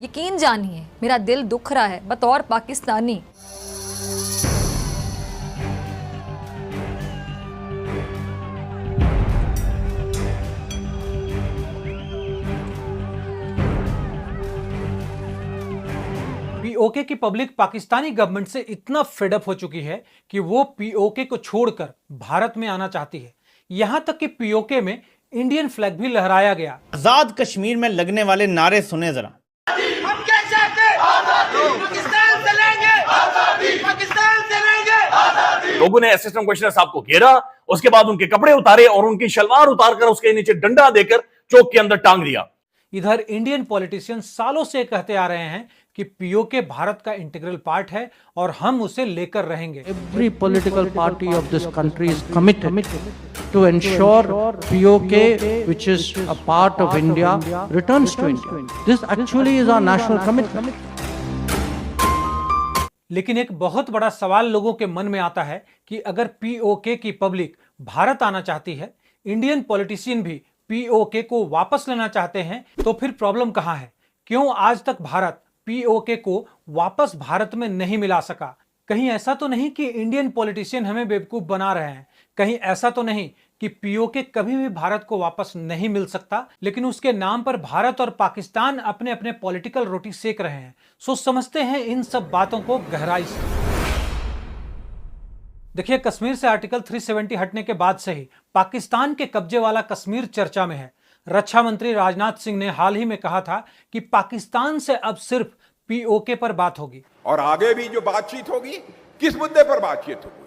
यकीन जानिए मेरा दिल दुख रहा है बतौर पाकिस्तानी। पीओके की पब्लिक पाकिस्तानी गवर्नमेंट से इतना फेडअप हो चुकी है कि वो पीओके को छोड़कर भारत में आना चाहती है। यहां तक कि पीओके में इंडियन फ्लैग भी लहराया गया। आजाद कश्मीर में लगने वाले नारे सुने जरा। हम क्या चाहते हैं? पाकिस्तान से लेंगे, पाकिस्तान से लेंगे। लोगों ने असिस्टेंट कमिश्नर साहब को घेरा, उसके बाद उनके कपड़े उतारे और उनकी शलवार उतारकर उसके नीचे डंडा देकर चौक के अंदर टांग दिया। इधर इंडियन पॉलिटिशियन सालों से कहते आ रहे हैं कि पीओके भारत का इंटीग्रल पार्ट है और हम उसे लेकर रहेंगे। Every political party of this country is committed to ensure POK, which is a part of India, returns to India. This actually is our national commitment. लेकिन एक बहुत बड़ा सवाल लोगों के मन में आता है कि अगर पीओके की पब्लिक भारत आना चाहती है, इंडियन पॉलिटिशियन भी पीओके को वापस लेना चाहते हैं, तो फिर प्रॉब्लम कहां है? क्यों आज तक भारत पीओके को वापस भारत में नहीं मिला सका? कहीं ऐसा तो नहीं कि इंडियन पॉलिटिशियन हमें बेवकूफ बना रहे हैं? कहीं ऐसा तो नहीं कि पीओके कभी भी भारत को वापस नहीं मिल सकता, लेकिन उसके नाम पर भारत और पाकिस्तान अपने अपने पॉलिटिकल रोटी सेक रहे हैं? सो समझते हैं इन सब बातों को गहराई से। देखिए, कश्मीर से आर्टिकल 370 हटने के बाद से ही पाकिस्तान के कब्जे वाला कश्मीर चर्चा में है। रक्षा मंत्री राजनाथ सिंह ने हाल ही में कहा था कि पाकिस्तान से अब सिर्फ पीओके पर बात होगी और आगे भी जो बातचीत होगी, किस मुद्दे पर बातचीत होगी?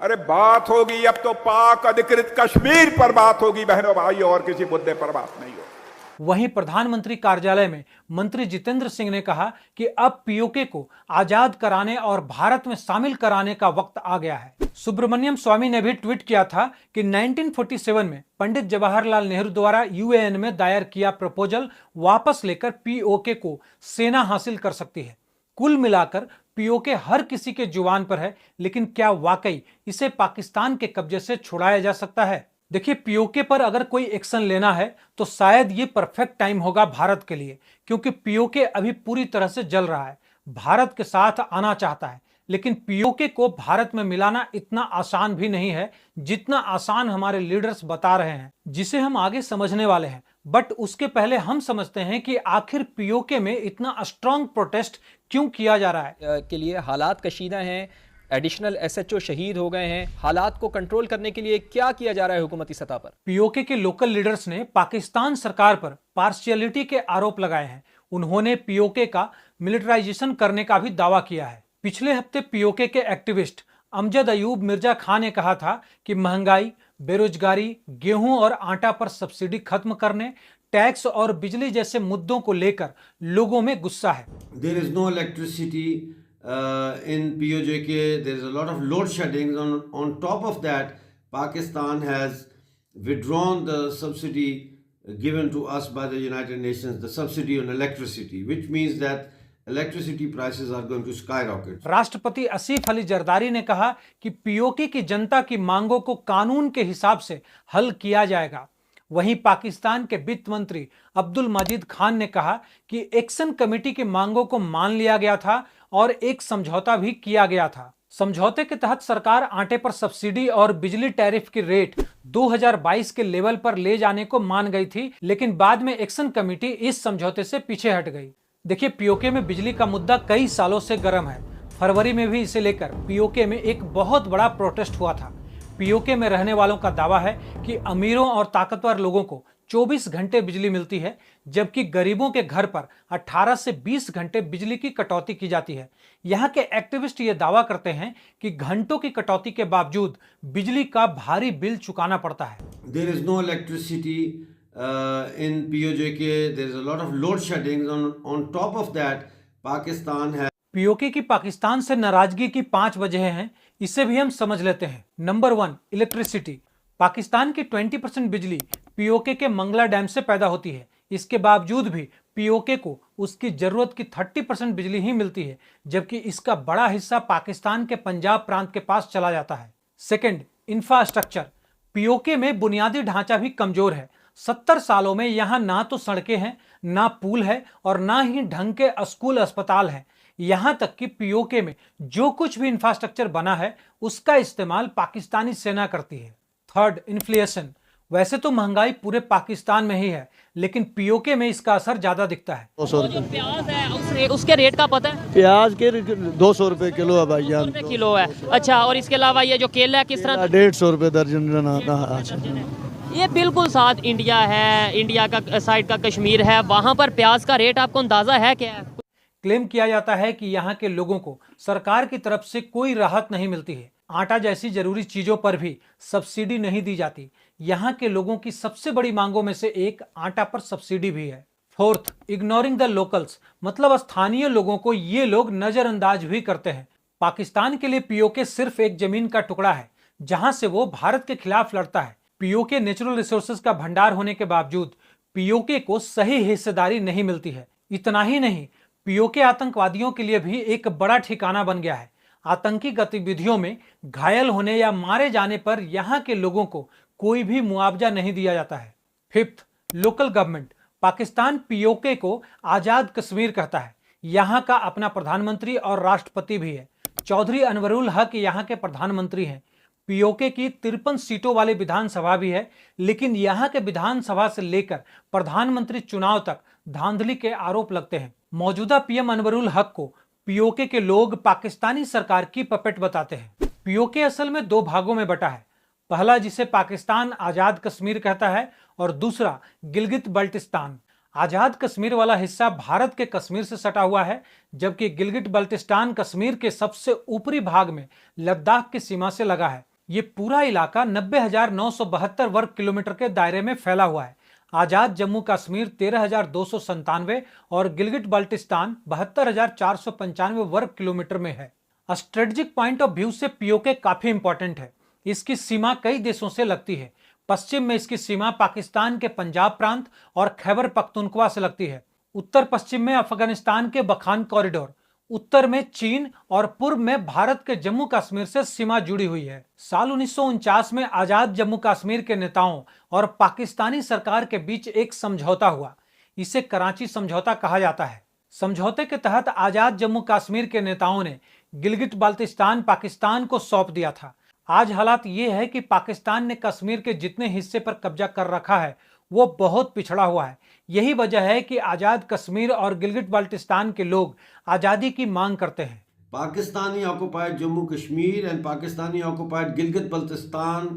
अरे बात होगी अब तो पाक अधिकृत कश्मीर पर बात होगी बहनों भाई, और किसी मुद्दे पर बात नहीं होगी। वहीं प्रधानमंत्री कार्यालय में मंत्री जितेंद्र सिंह ने कहा कि अब पीओके को आजाद कराने और भारत में शामिल कराने का वक्त आ गया है। सुब्रमण्यम स्वामी ने भी ट्वीट किया था कि 1947 में पंडित जवाहरलाल नेहरू द्वारा यूएन में दायर किया प्रपोजल वापस लेकर पीओके को सेना हासिल कर सकती है। कुल मिलाकर पीओके हर किसी के जुबान पर है, लेकिन क्या वाकई इसे पाकिस्तान के कब्जे से छुड़ाया जा सकता है? देखिए, पीओके पर अगर कोई एक्शन लेना है तो शायद ये परफेक्ट टाइम होगा भारत के लिए, क्योंकि पीओके अभी पूरी तरह से जल रहा है, भारत के साथ आना चाहता है। लेकिन पीओके को भारत में मिलाना इतना आसान भी नहीं है जितना आसान हमारे लीडर्स बता रहे हैं, जिसे हम आगे समझने वाले हैं। बट उसके पहले हम समझते हैं कि आखिर पीओके में इतना स्ट्रांग प्रोटेस्ट क्यों किया जा रहा है। के लिए हालात कशीदा हैं, एडिशनल एसएचओ शहीद हो गए हैं। हालात को कंट्रोल करने के लिए क्या किया जा रहा है हुकूमती सतह पर? पीओके के लोकल लीडर्स ने पाकिस्तान सरकार पर पार्शियलिटी के आरोप लगाए हैं। उन्होंने पीओके का मिलिटराइजेशन करने का भी दावा किया है। पिछले हफ्ते पीओके के एक्टिविस्ट अमजद अयूब मिर्जा खान ने कहा था कि महंगाई, बेरोजगारी, गेहूं और आटा पर सब्सिडी खत्म करने, टैक्स और बिजली जैसे मुद्दों को लेकर लोगों में गुस्सा है। There is no electricity in POJK. There is a lot of load shedding. On top of that, Pakistan has withdrawn the subsidy given to us by the United Nations, the subsidy on electricity, which means that electricity prices are going to skyrocket. राष्ट्रपति आसिफ अली जरदारी ने कहा कि PoK की जनता की मांगों को कानून के हिसाब से हल किया जाएगा। वहीं पाकिस्तान के वित्त मंत्री अब्दुल मजीद खान ने कहा कि एक्शन कमेटी की मांगों को मान लिया गया था और एक समझौता भी किया गया था। समझौते के तहत सरकार आटे पर सब्सिडी और बिजली टैरिफ की रेट 2022 के लेवल पर ले जाने को मान गई थी, लेकिन बाद में एक्शन कमेटी इस समझौते से पीछे हट गई। देखिए, पीओके में बिजली का मुद्दा कई सालों से गर्म है। फरवरी में भी इसे लेकर पीओके में एक बहुत बड़ा प्रोटेस्ट हुआ था। पीओके में रहने वालों का दावा है कि अमीरों और ताकतवर लोगों को 24 घंटे बिजली मिलती है, जबकि गरीबों के घर पर 18 से 20 घंटे बिजली की कटौती की जाती है। यहाँ के एक्टिविस्ट ये दावा करते हैं कि घंटों की कटौती के बावजूद बिजली का भारी बिल चुकाना पड़ता है। There is no electricity in POJK. There is a lot of load shedding. On top of that, Pakistan has PoK की पाकिस्तान से नाराजगी की 5 वजह हैं, इसे भी हम समझ लेते हैं। Number 1, electricity. पाकिस्तान की 20% बिजली पीओके के मंगला डैम से पैदा होती है। इसके बावजूद भी पीओके को उसकी जरूरत की 30% बिजली ही मिलती है, जबकि इसका बड़ा हिस्सा पाकिस्तान के पंजाब प्रांत के पास चला जाता है। Second, infrastructure. पीओके में बुनियादी ढांचा भी कमजोर है। 70 सालों में यहाँ ना तो सड़कें हैं, ना पुल है और ना ही ढंग के स्कूल अस्पताल हैं। यहाँ तक कि पीओके में जो कुछ भी इंफ्रास्ट्रक्चर बना है उसका इस्तेमाल पाकिस्तानी सेना करती है। Third, inflation. वैसे तो महंगाई पूरे पाकिस्तान में ही है, लेकिन पीओके में इसका असर ज्यादा दिखता है। जो प्याज है उसके रेट का पता है? प्याज के 200 रुपए किलो है भाईजान। किलो है। अच्छा, और इसके अलावा ये जो केला है किस तरह? 150 रुपए दर्जन। ये बिल्कुल साथ इंडिया है, इंडिया का साइड का कश्मीर है, वहाँ पर प्याज का रेट आपको अंदाजा है क्या है? क्लेम किया जाता है कि यहाँ के लोगों को सरकार की तरफ से कोई राहत नहीं मिलती है। आटा जैसी जरूरी चीजों पर भी सब्सिडी नहीं दी जाती। यहाँ के लोगों की सबसे बड़ी मांगों में से एक आटा पर सब्सिडी भी है। फोर्थ, इग्नोरिंग द लोकल्स, मतलब स्थानीय लोगों को ये लोग नजरअंदाज भी करते हैं। पाकिस्तान के लिए पीओके सिर्फ एक जमीन का टुकड़ा है जहां से वो भारत के खिलाफ लड़ता है। पीओके नेचुरल रिसोर्सेज का भंडार होने के बावजूद पीओके को सही हिस्सेदारी नहीं मिलती है। इतना ही नहीं, पीओके आतंकवादियों के लिए भी एक बड़ा ठिकाना बन गया है। आतंकी गतिविधियों में घायल होने या मारे जाने पर यहाँ के लोगों को कोई भी मुआवजा नहीं दिया जाता है। Fifth, local government. Pakistan PoK को आजाद कश्मीर कहता है। यहाँ का अपना प्रधानमंत्री और राष्ट्रपति भी है। चौधरी अनवरुल हक यहाँ के प्रधानमंत्री हैं। पीओके की 53 सीटों वाली विधानसभा भी है, लेकिन यहाँ के विधानसभा से लेकर प्रधानमंत्री चुनाव तक धांधली के आरोप लगते हैं। मौजूदा पीएम अनवरुल हक को पीओके के लोग पाकिस्तानी सरकार की पपेट बताते हैं। पीओके असल में दो भागों में बटा है। पहला, जिसे पाकिस्तान आजाद कश्मीर कहता है, और दूसरा गिलगित बल्टिस्तान। आजाद कश्मीर वाला हिस्सा भारत के कश्मीर से सटा हुआ है, जबकि गिलगिट बल्टिस्तान कश्मीर के सबसे ऊपरी भाग में लद्दाख की सीमा से लगा है। ये पूरा इलाका 90,972 वर्ग किलोमीटर के दायरे में फैला हुआ है। आजाद जम्मू कश्मीर 13,297 और गिलगिट बल्टिस्तान 72,495 वर्ग किलोमीटर में है। स्ट्रेटेजिक पॉइंट ऑफ व्यू से पीओके काफी इंपॉर्टेंट है। इसकी सीमा कई देशों से लगती है। पश्चिम में इसकी सीमा पाकिस्तान के पंजाब प्रांत और खैबर पख्तूनख्वा से लगती है। उत्तर पश्चिम में अफगानिस्तान के बखान कॉरिडोर, उत्तर में चीन और पूर्व में भारत के जम्मू कश्मीर से सीमा जुड़ी हुई है। साल 1949 में आजाद जम्मू कश्मीर के नेताओं और पाकिस्तानी सरकार के बीच एक समझौता हुआ। इसे कराची समझौता कहा जाता है। समझौते के तहत आजाद जम्मू कश्मीर के नेताओं ने गिलगिट बाल्टिस्तान पाकिस्तान को सौंप दिया था। आज हालात ये है कि पाकिस्तान ने कश्मीर के जितने हिस्से पर कब्जा कर रखा है वो बहुत पिछड़ा हुआ है। यही वजह है कि आजाद कश्मीर और गिलगिट बाल्टिस्तान के लोग आजादी की मांग करते हैं। Pakistani occupied Jammu Kashmir and Pakistani occupied Gilgit Baltistan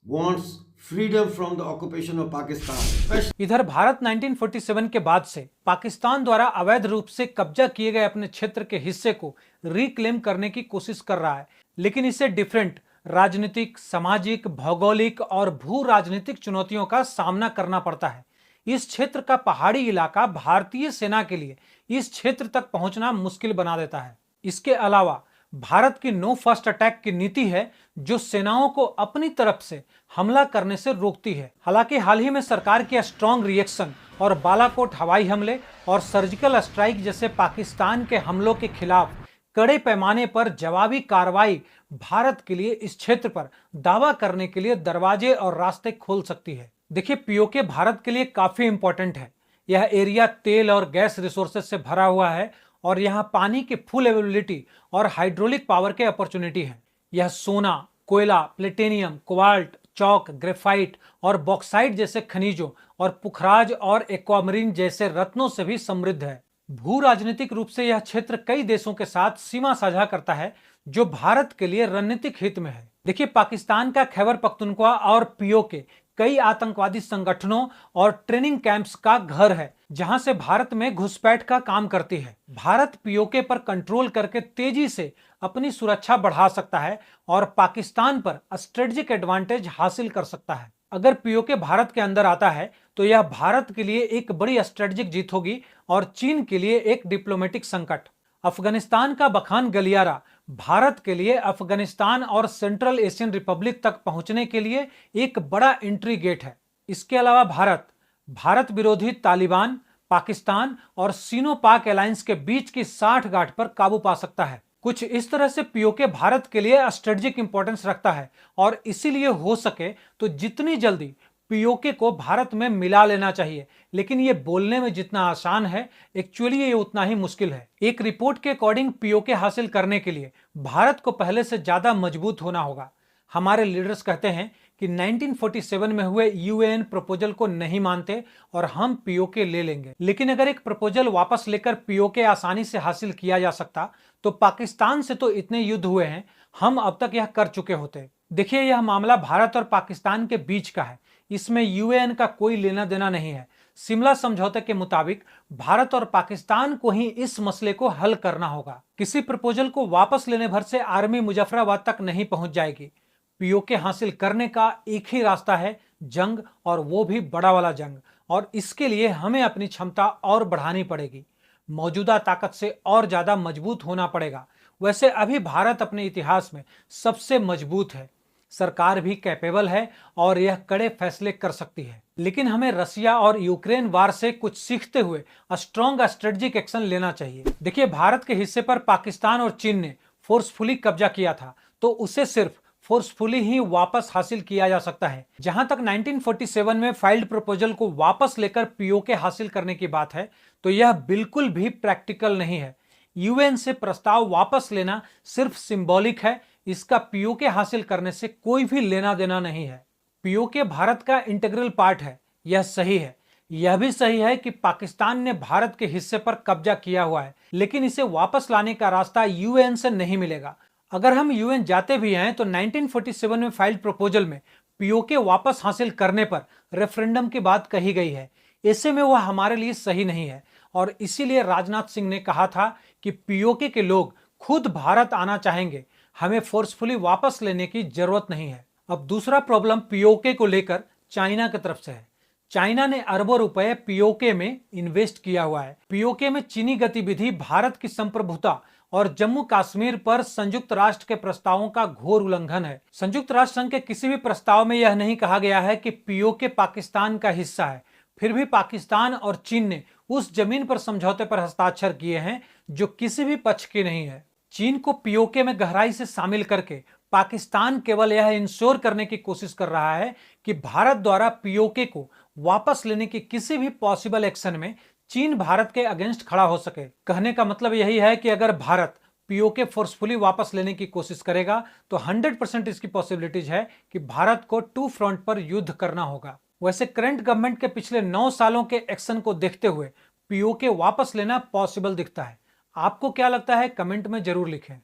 wants freedom from the occupation of Pakistan. इधर भारत 1947 के बाद से पाकिस्तान द्वारा अवैध रूप से कब्जा किए गए अपने क्षेत्र के हिस्से को रिक्लेम करने की कोशिश कर रहा है, लेकिन इसे डिफरेंट राजनीतिक, सामाजिक, भौगोलिक और भू राजनीतिक चुनौतियों का सामना करना पड़ता है। इस क्षेत्र का पहाड़ी इलाका भारतीय सेना के लिए इस क्षेत्र तक पहुंचना मुश्किल बना देता है। इसके अलावा भारत की नो फर्स्ट अटैक की नीति है जो सेनाओं को अपनी तरफ से हमला करने से रोकती है। हालांकि हाल ही में सरकार के स्ट्रॉन्ग रिएक्शन और बालाकोट हवाई हमले और सर्जिकल स्ट्राइक जैसे पाकिस्तान के हमलों के खिलाफ कड़े पैमाने पर जवाबी कार्रवाई भारत के लिए इस क्षेत्र पर दावा करने के लिए दरवाजे और रास्ते खोल सकती है। देखिए, पीओके भारत के लिए काफी इंपॉर्टेंट है। यह एरिया तेल और गैस रिसोर्सेज से भरा हुआ है और यहाँ पानी की फुल अवेलेबिलिटी और हाइड्रोलिक पावर के अपॉर्चुनिटी है। यह सोना, कोयला, प्लेटिनियम, कोबाल्ट, चौक, ग्रेफाइट और बॉक्साइट जैसे खनिजों और पुखराज और एक्वामरीन जैसे रत्नों से भी समृद्ध है। भू राजनीतिक रूप से यह क्षेत्र कई देशों के साथ सीमा साझा करता है जो भारत के लिए रणनीतिक हित में है। देखिए, पाकिस्तान का खैबर पख्तूनख्वा और पीओके कई आतंकवादी संगठनों और ट्रेनिंग कैंप्स का घर है जहां से भारत में घुसपैठ का काम करती है। भारत पीओके पर कंट्रोल करके तेजी से अपनी सुरक्षा बढ़ा सकता है और पाकिस्तान पर स्ट्रेटेजिक एडवांटेज हासिल कर सकता है। अगर पीओके भारत के अंदर आता है तो यह भारत के लिए एक बड़ी स्ट्रेटेजिक जीत होगी और चीन के लिए एक डिप्लोमेटिक संकट। अफगानिस्तान का बखान गलियारा भारत के लिए अफगानिस्तान और सेंट्रल एशियन रिपब्लिक तक पहुंचने के लिए एक बड़ा एंट्री गेट है। इसके अलावा भारत विरोधी तालिबान, पाकिस्तान और सीनो पाक अलायंस के बीच की 60 गांठ पर काबू पा सकता है। कुछ इस तरह से पीओके भारत के लिए स्ट्रेटेजिक इंपॉर्टेंस रखता है और इसीलिए हो सके तो जितनी जल्दी पीओके को भारत में मिला लेना चाहिए, लेकिन ये बोलने में जितना आसान है एक्चुअली ये उतना ही मुश्किल है। एक रिपोर्ट के अकॉर्डिंग पीओके हासिल करने के लिए भारत को पहले से ज्यादा मजबूत होना होगा। हमारे लीडर्स कहते हैं कि 1947 में हुए यूएन प्रपोजल को नहीं मानते और हम पीओके ले लेंगे, लेकिन अगर एक प्रपोजल वापस लेकर पीओके आसानी से हासिल किया जा सकता तो पाकिस्तान से तो इतने युद्ध हुए हैं, हम अब तक यह कर चुके होते। देखिए, यह मामला भारत और पाकिस्तान के बीच का है, इसमें यूएन का कोई लेना देना नहीं है। शिमला समझौते के मुताबिक भारत और पाकिस्तान को ही इस मसले को हल करना होगा। किसी प्रपोजल को वापस लेने भर से आर्मी मुजफ्फराबाद तक नहीं पहुंच जाएगी। पीओके हासिल करने का एक ही रास्ता है, जंग, और वो भी बड़ा वाला जंग, और इसके लिए हमें अपनी क्षमता और बढ़ानी पड़ेगी, मौजूदा ताकत से और ज्यादा मजबूत होना पड़ेगा। वैसे अभी भारत अपने इतिहास में सबसे मजबूत है, सरकार भी कैपेबल है और यह कड़े फैसले कर सकती है, लेकिन हमें रसिया और यूक्रेन वार से कुछ सीखते हुए स्ट्रॉन्ग स्ट्रेटेजिक एक्शन लेना चाहिए। देखिए, भारत के हिस्से पर पाकिस्तान और चीन ने फोर्सफुली कब्जा किया था, तो उसे सिर्फ फोर्सफुली ही वापस हासिल किया जा सकता है। जहां तक 1947 में फाइल्ड प्रपोजल को वापस लेकर पीओके हासिल करने की बात है, तो यह बिल्कुल भी प्रैक्टिकल नहीं है। यूएन से प्रस्ताव वापस लेना सिर्फ सिंबॉलिक है, इसका पीओके हासिल करने से कोई भी लेना देना नहीं है। पीओके भारत का इंटीग्रल पार्ट है, यह सही है। यह भी सही है कि पाकिस्तान ने भारत के हिस्से पर कब्जा किया हुआ है, लेकिन इसे वापस लाने का रास्ता यूएन से नहीं मिलेगा। अगर हम यूएन जाते भी हैं तो 1947 में फाइल्ड प्रपोजल में पीओके वापस हासिल करने पर रेफरेंडम की बात कही गई है। ऐसे में वह हमारे लिए सही नहीं है, और इसीलिए राजनाथ सिंह ने कहा था कि पीओके के लोग खुद भारत आना चाहेंगे, हमें फोर्सफुली वापस लेने की जरूरत नहीं है। अब दूसरा प्रॉब्लम पीओके को लेकर चाइना की तरफ से है। चाइना ने अरबों रुपए पीओके में इन्वेस्ट किया हुआ है। पीओके में चीनी गतिविधि भारत की संप्रभुता और जम्मू कश्मीर पर संयुक्त राष्ट्र के प्रस्तावों का घोर उल्लंघन है। संयुक्त राष्ट्र संघ के किसी भी प्रस्ताव में यह नहीं कहा गया है कि पीओके पाकिस्तान का हिस्सा है, फिर भी पाकिस्तान और चीन ने उस जमीन पर समझौते पर हस्ताक्षर किए हैं जो किसी भी पक्ष की नहीं है। चीन को पीओके में गहराई से शामिल करके पाकिस्तान केवल यह इंश्योर करने की कोशिश कर रहा है कि भारत द्वारा पीओके को वापस लेने की किसी भी पॉसिबल एक्शन में चीन भारत के अगेंस्ट खड़ा हो सके। कहने का मतलब यही है कि अगर भारत पीओके फोर्सफुली वापस लेने की कोशिश करेगा तो 100% इसकी पॉसिबिलिटीज है कि भारत को 2 फ्रंट पर युद्ध करना होगा। वैसे करंट गवर्नमेंट के पिछले 9 सालों के एक्शन को देखते हुए पीओके वापस लेना पॉसिबल दिखता है। आपको क्या लगता है, कमेंट में जरूर लिखें।